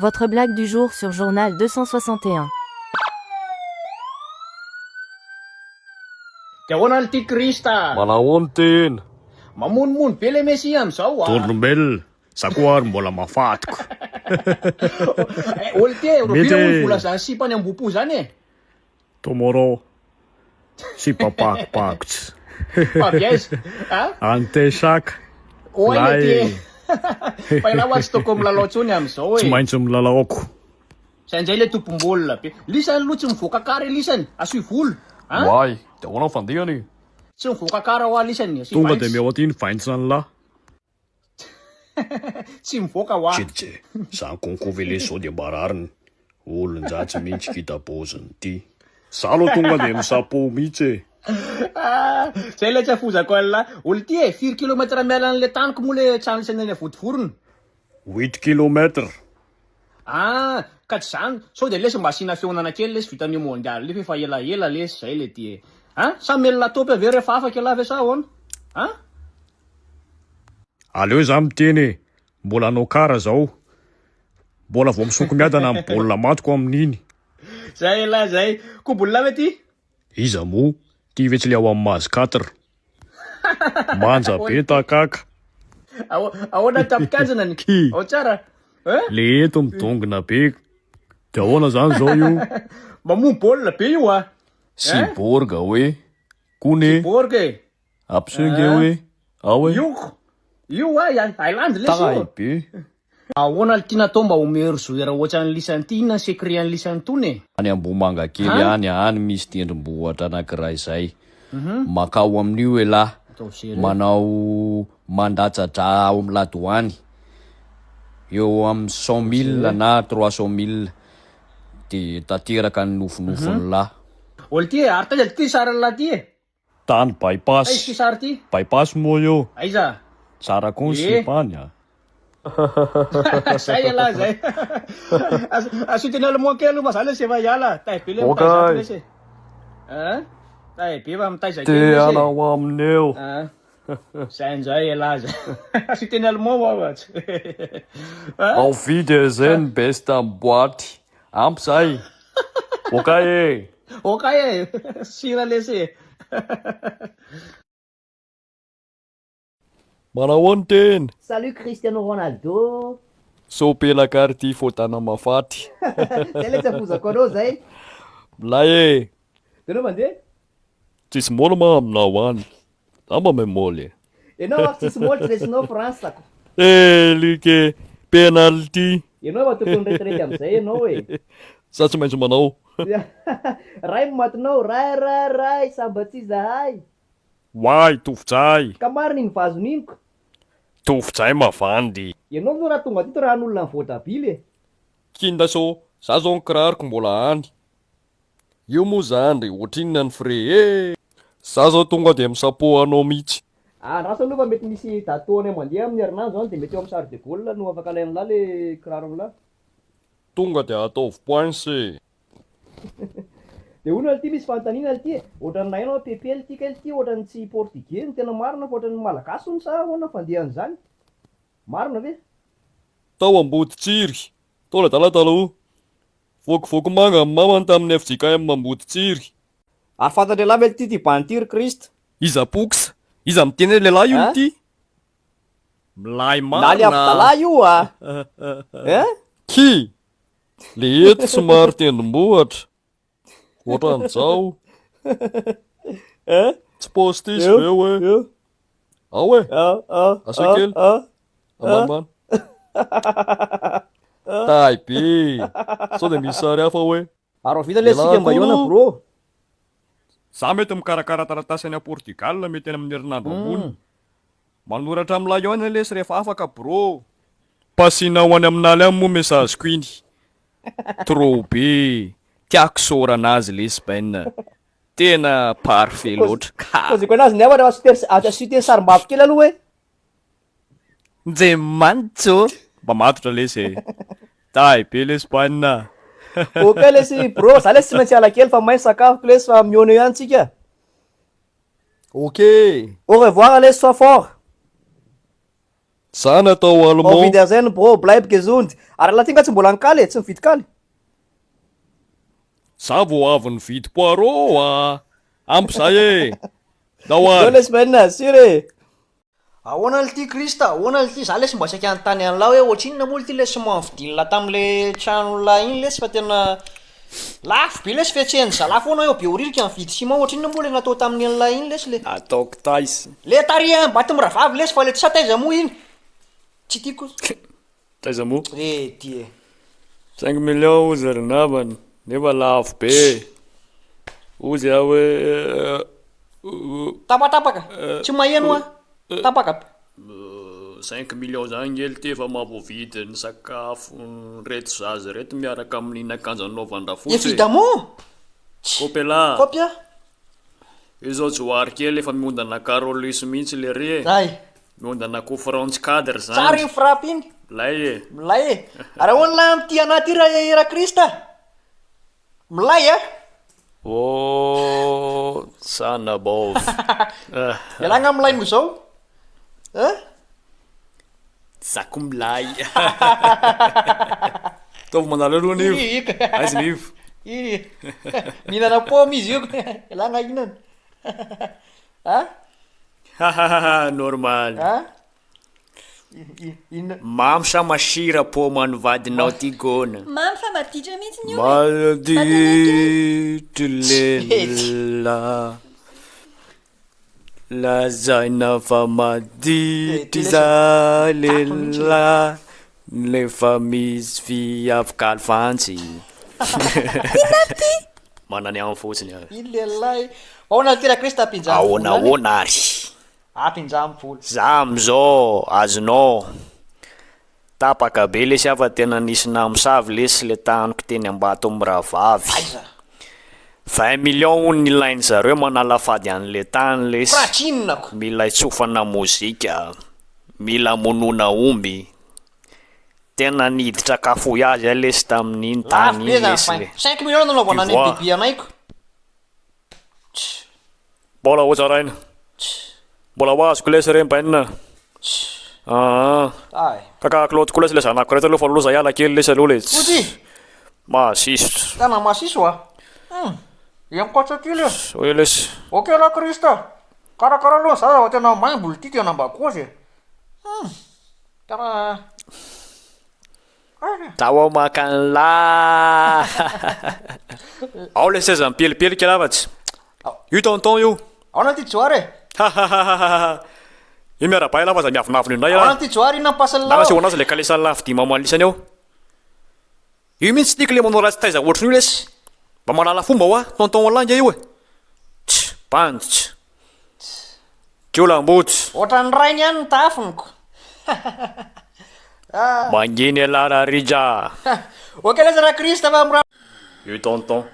Votre blague du jour sur Journal 261. Te ahoana ity Krista? Manao tena. Mamonomono be le Messi am'izao Tournombel, sakoary mbola mafatiko. Olo ty Mety. rovina vola zany sipany ambopo zany e. Tomorrow, si papakopakotsy. Avy aiza? Ah? Antesaka. Oi le Lay. ty. Fa ilahy hoa tsy toko milalao tsony am'izao Tsy e. maintsy milalaoko. Sainzay le tompom-bolona be. Lisany aloha tsy mivoaka kara lisany. Asy volo. Ah? Why? De ahoana fandehany? Tsy mivoaka kara ho lisany. Asy Tonga de vaintsy. miao aty ny vaintsana lahy. Tsy mivoaka ho Tse, zany konko vele sao de mbarariny. Olon-jatsy mihitsy kitaboziny ty. Za aloha tonga de misapo mihitsy e. Zay le tsy afozako an'la. Olo ty e, 4 kilometra miala an'le taniko moa le trano lisany vodivorona. 8 kilometra. Ah, ka tsy zany. Sao de lesy mba asina feonana kely lesy vitanio mondial le fa ela lesy zay le ty e. Ah, sa melona topy ave rehefa afaka lave sa ahoana? Ah? Aleo za miteny e, mbola anao kara zao. Mbola vao misoko miadana amin'ny baolina matoko amin'iny. Zay la zay. Ko bolina ve ty? Iza mo, ty ve tsy le ao amin'ny mazy 4. Manja be takaka. Ahoana tapikajana ny? Ki. Ao tsara. Eh? Le eto midongona be. De ahoana zany zao io? Mamono baolina be io ah. Si borga hoe. Kone. Borga e. Absenge hoe. Awe. Io ah, Highland lesy Tai io. be. Ahoana le tiana tao mba homery zoera ohatran'ny lisany ty na sekre an'ny lisany tony e? Any Ambomanga kely any misy tendrombohitra anankiray zay. Makao amin'io e lahy. Manao mandratsadra ao amin'ny ladoany. Eo amin'ny 100 000 na 300 000 de tanteraka ny nofinofiny lahy. Olo ty e, ary taiza ty sara la ty e? Tany Aiza bypass. ty sara ty? Bypass mo io. Aiza? Tsara koa ny sipany a. Zay la zay. Asitiny aloha kely aloha zany lesy efa hiala. Tai be le Okay. mitaiza lesy. Ah? Tai be fa mitaiza Te kely lesy. anao amineo. Ah. Sainzay la zay. Asitiny aloha ohatsy. Ao vide zen best amin'ny boaty. Ampy zay. Okay e. Okay e. Sira lesy e. Manao tena. Salut Christiano Ronaldo. So pelaka ary ty fotana mafaty. Zay le tsy afozako anao zay. Milay e. Tenao mandeha? Tsisy mola ma aminao any. Za mba memoly. Ianao ako tsisy moly tsy resinao Fransako. Like penalty. Ianao efa tokony retraite am'izay ianao e. Za tsy maintsy manao. Ray matinao, ray, samba tsy zahay. Why tovitsay. Ka marina iny vazoniniko. Tovitsay mavandy. Ianao no raha tonga tito raha n'olona ny voatabily e. Kinda so, za zao ny kirariko mbola any. Io moa zany ohatrinona ny fre. Za zao tonga de misapo anao mihitsy. Raha aloha fa mety misy datoany mandeha amin'ny herinandro zany de mety eo amin'ny Charles de Gaulle no afaka alain'la le kiraro amin'la. Tonga de ataovy poinse. De hono alty misy fanontaniana alty e. Ohatran'ny nainao pepely ty kely ty ohatran'ny tsy portugais ny tena marina fa ohatran'ny malagasy ny sa ahoana fandehan'izany. Marina ve? Tao ambody tsiry. Tola dalatalo. Vokovoko manga mamany tamin'ny FJKM ambody tsiry. Ary fantatra lahy mety ty bantiry Krista. Iza poksa. Iza miteny lehilahy io ty. Milay Naly avy marina. dalahy io ah. Ki. Le eto somary tendrombohatra. Ohatran'izao. Tsy postisy ve hoe. Awe. Asa kely. Amanimany. Tai be. Sao de misy sary hafa hoe. Ary vita le sika mba iona bro. Za mety mikarakara taratasy any a Portugal mety any amin'ny herinandro ambony. Manoratra amin'la iona lesy rehefa afaka bro. Pasina ho any aminaly any moa mesaziko iny. Trop be. Tiako saorana azy lesbienne. Tena parfait loatra. Koziko anazy ny avana asiteny sarim-bavy kely aloha hoe. Nje manitso. Mba matotra lesy e. Tai be lesbienne. Ok lesy bro, za lesy tsy maintsy ala kely fa mahay sakafo lesy fa miona ihany tsika. Ok. Au revoir lesy sois fort. Sana tao Ao allemand. vidy an'izay ny bro blaibika zondy ary laha tinga tsy mbola nikaly tsy mividy kaly Za vao avy nividy poireau ampy zay e. Deo Dahoary. le semaine sure ahoana le ty Krista ahoana le ty za lesy mba saky anontany an'lahy hoe ohatrinona moa le ty lesy mavidinila tam'le tranon'lahy iny lesy fa tena lafo be lesy fiatsehany zalahy foana eo be oririka mividy sima ohatrinona moa le natao tamin'ny an'lahy iny lesy le Ataoko taisy. le tariha mba timravavy lesy fa le tsy sataiza moa iny tsy tiako Taiza mo? ty 5 millions ozy ry namany. Nefa lafo be. Ozy aho hoe tapatapaka tsy maheno a tapaka 5 millions zany ngely ty efa mahavoavidy ny sakafo reto zaza reto miaraka amin'ny akanjo anaovandra fotsy. évidemment Kopela. kopia Izao johary kely efa miondana Carolis mihitsy le ry e. ay Miondana ko France cadre zany. tsary iny frappe iny Lay e. milay e ary ahoana lahy am'ty anaty ra Krista milay a Oh, sana bov. ialagna milay mo zao Zako milay. Taovy manala aloha nivo. Aizy nivo. mihinana poma izy io ialagna inana Normal. inona Mamy sa masira poma ny vadinao ty gona. Mamy fa maditra mihitsy io. Madity lela. Lazaina fa madity za lela. Lefa misy fiavakaly fantsy. Manany amin'ny fotsiny aho. iny lehilahy ahoana le ty ra Krista apinjamy Ahoana ary. apinjamy vola Za amizao azonao tapaka be lesy afa tena nisy namosavy lesy le taniko teny ambato miravavy. 20 millions hono nilainy zareo manala fady an'le tany lesy. pratsinonako Mila itsofana mozika, mila monona omby. Tena niditra kafoy azy lesy tamin'iny tany iny lesy le. 5 millions nanaovana ny Ivoire. biby anaiko Mbola otsaraina. Mbola hoazoko lesy rembainina. ay Kaka Claude ko lesy le zanako reto aloha fa loza iala kely lesy aloha le. foty Masiso. tana masiso a iankoatra ty le Oe lesy. ok la Krista karakara aloha za zava tena maimboly ty tena ambakosy tena Tao makan'la. Ao le seza mipelipelika lavatsy. Io tonton io. ahoana ty joary Io miarabay lava za miavinavina indray ahoana ah. ty joary ina Lava mpasalao sy hoanazy le kalesany lafidi mamalisany ao. Io mihitsy tiako le manao raha tsy taiza ohatriny io lesy. Mba manala fomba hoa tonton Hollande io e. Tch, banditra. Kio lambotsy. ohatran'ny rainy ihany ny tafoniko Manginy alara Rija. ok lezy ra Krista fa amra Io tonton.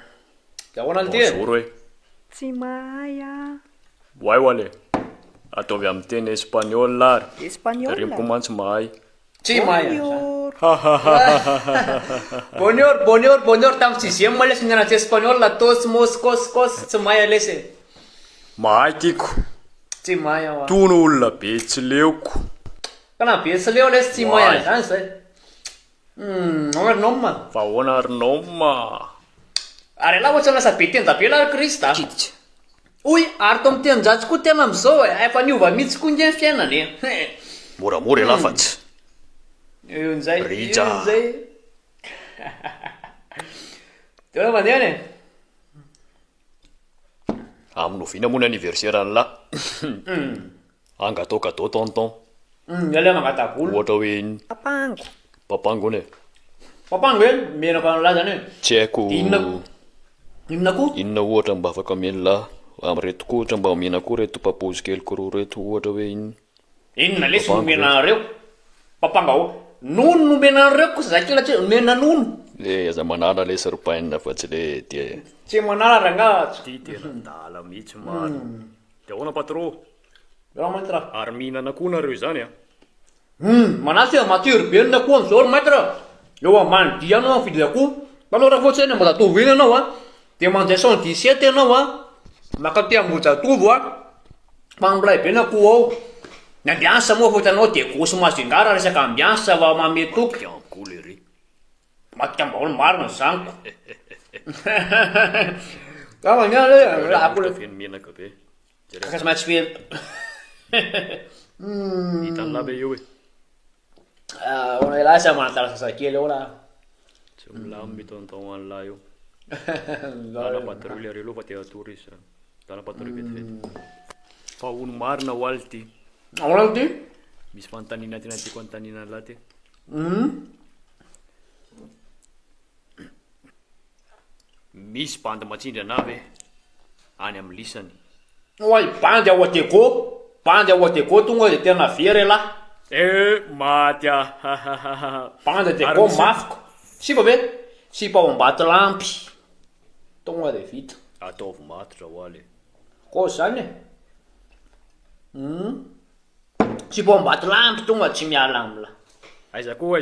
ahoana le ty Bonjour e. Tsy mahay a. Wai wale. Ataovy amin'ny teny espagnol lary. Espagnol. Rimoko mantsy mahay. tsy mahay Bonheur, bonheur, bonheur tamin'ny sixième moa lesy nianatsy espagnol tos mos kos tsy mahay alesy Mahay tiako. tsy mahay aho Tono olona be tsy leoko. kana be sy leo lesy tsy mahay zany zay omer nomma Fa ahoana rinoma. ary la ohatsy lasa be tenda be la Krista oy ary to amin'ny tenjatsy koa tena amizao efa niova mihitsy koa nge fiainany Moramora e lafatsy. eonzay Rija. eonzay tena mandeha any Amin'ny novina moa ny anniversaire an'la. Angatao cadeau tonton. ale mangatavolo Ohatra hoe Papango. papango ne. papango e menako an'la zany Tsy haiko inona koa inona ohatra mba afaka amen'la am'reto koa ohatra mba omena koa reto papozy keliko roa reto ohatra hoe inona lesy nomena anareo papanga o nono nomena anareo kosa zakela tsy nomena nono le aza manala le surpaine fa tsy le dia tsy manala ranga ty tena dala mihitsy maro. Dia ahoana patro? eo maître Ary mihinana koa nareo zany a. manasy mature be na koa am'zao maître eo ambany dia anao fidy akoho mbalora fotsiny mba zatovo iny anao a de manjay 117 anao a makaty ambojatovo a mambolay be na koa ao Ny ambiansa moa fa hitanao de gosy mazingara resaka ambiansa va mametoka. Tiamko le ry. Matikambao marina zaniko. Kama nyale la kule. Feno menaka be. Kasa maintsy fe. Hitan'la be eo e. Ona lasa mantara sasakely eo la. Tsy milamy mitonton an'la eo. Dala patrouille le aloha fa te atory izy. Dala patrouille vetivety. Fa ono marina ho aly ty. Ahoana ty? Misy fanontaniana tena tiako anontaniana an'la ty. Misy bandy matsindry ana ve any amin'ny lisany. Oi, bandy ao ateko. Bandy ao ateko tonga de tena very la. Maty Bandy ateko mafiko. Sipa be? Sipa ao ambaty lampy. Tonga de vita. Ataovy matotra ho aly. Ko zany e. Sipa ao ambaty lampy tonga tsy miala amla. Aiza koa.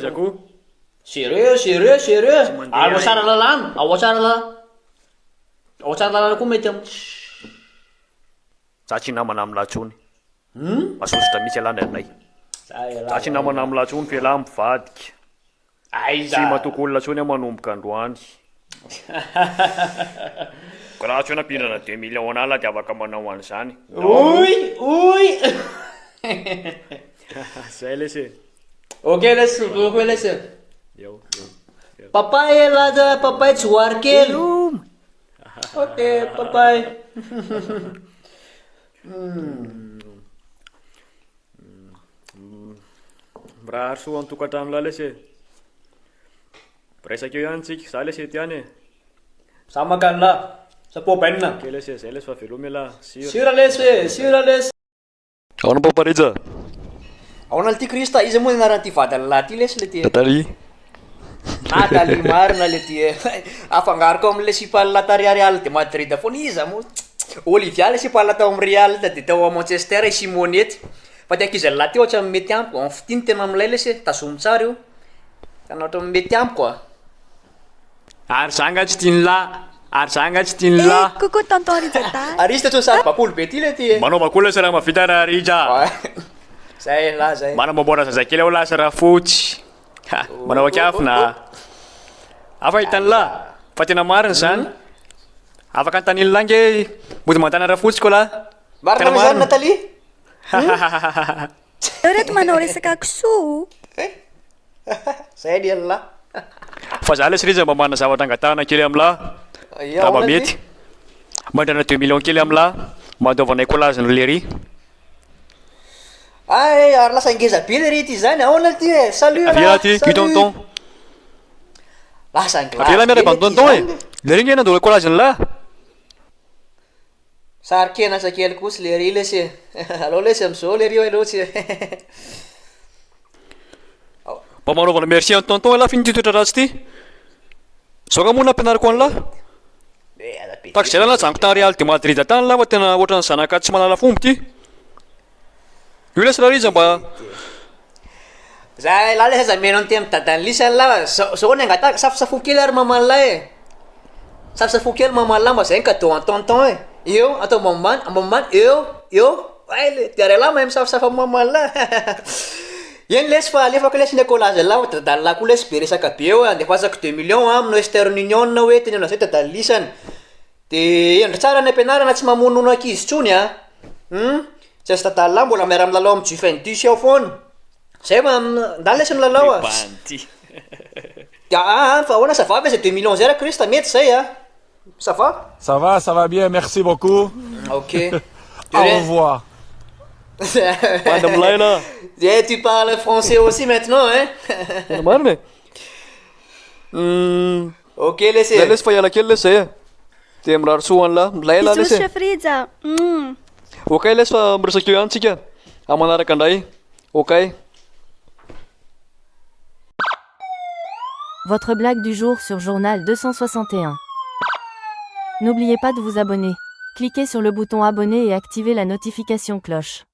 Sérieux. Ao tsara lalàna, ao tsara lalàna. Ao tsara lalàna koa mety am. Za tsy namana amin'ny latsony. Masosotra mitsy alana anay. Za tsy namana amin'ny latsony fe lahy mivadika. Aiza. Tsy matoko olona tsony aho manomboka androany. Ko raha tsy hoe nampindrana 2 millions ana la de afaka manao an'izany. Uy. Zay lesy. Ok lesy. Eo. Papay là, papay tsy hoary kely. Ok, papay. Raha harso an-tokantrano la lesy. Resaka eo ihany tsika, za lesy ety ihany e. Sa makany la, sa pobainina. Ke lesy, zay lesy fa velome la. Sira lesy. Ahoana paparija? Ahoana ty Krista, izy moa anaran'ty vadalahy ty lesy le ty. Nathalie. Nathalie marina le ty. Afangaroko am'le sipalila ta Real de Madrid foana izy moa. Olivia le sipalila tao am Real de tao a Manchester i Simonety. Fa ty ankizy lahy ty ohatra mety amiko, en fitiny tena amilay lesy, tazomy tsara io. Tana ohatra mety amiko a. Ary zanga tsy tiany la. Coucou tonton Rija. Ary izy tatso sady bapoly be ty le ty. Manaova koa lesy raha mavita raha Rija. Zay la zay. Manamboamboara zazakely aho lasa raha fotsy. Manao akafina. Afa hitan'la. Fa tena marina zany. Afaka antaniny la nge mody mantana raha fotsy koa la. Marina mi zany Nathalie? Reto manao resaka kisoa. Zay ni la. Fa za lesy Rija mba manana zavatra angatahana kely am'la. Raha mba mety. Mandrana 2 millions kely am'la. Mandaovanay koa lazany le ry. Ay, ary lasa ngeza be le ry ty zany. Ahoana ty e? Salut la. Avela ty, tonton. Lasa ngeza. Avela miaraka tonton e. Le ry nge nandola koa lazany la. Sarikena sakely kosa le ry lesy. Allo lesy am'zao le ry io loatsy. Mba manaovana merci an tonton la finy ty toetra ratsy ty. Zao ka moa nampianariko an'la. Taky zay la janko tany Real de Madrid tany la fa tena ohatran'ny zanaka tsy manala fomba ty. Io lesy la Rija mba. Zay la lesy meno anty amin'ny dadany lisany la. Zao ny angataka safosafo kely ary mamaly la e. Safosafo kely mamaly la mba zay ny cadeau an tonton e. Eo atao mamamany eo. Ay le de ary la mahay misafosafo amin'ny mamaly la. Yen lesy fa alefako lesy ny akolazy la dadany la koa lesy be resaka be eo andefasako 2 millions amin'ny Western Union hoe tenena zay dadany lisany. De endry tsara ny ampianarana tsy mamonono ankizy tsony a. Tsy azy dadany la mbola miara milalao amin'ny Juventus ao foana. Zay ma ndany lesy milalao a. Fa ahoana ça va ve 2 millions zay Krista mety zay a. Ça va? Ça va bien, merci beaucoup. Ok. Au revoir. Madame Laila. Et tu parles français aussi maintenant, hein? Marina. Ok, laissez. Zay lesy fa hiala kely lesy zay e. De mirary soan'la. Milay la Bisous lesy e. chef Rija. Ok lesy fa miresaka eo ihany tsika. Amanaraka indray. Ok. Votre blague du jour sur Journal 261. N'oubliez pas de vous abonner. Cliquez sur le bouton abonner et activez la notification cloche.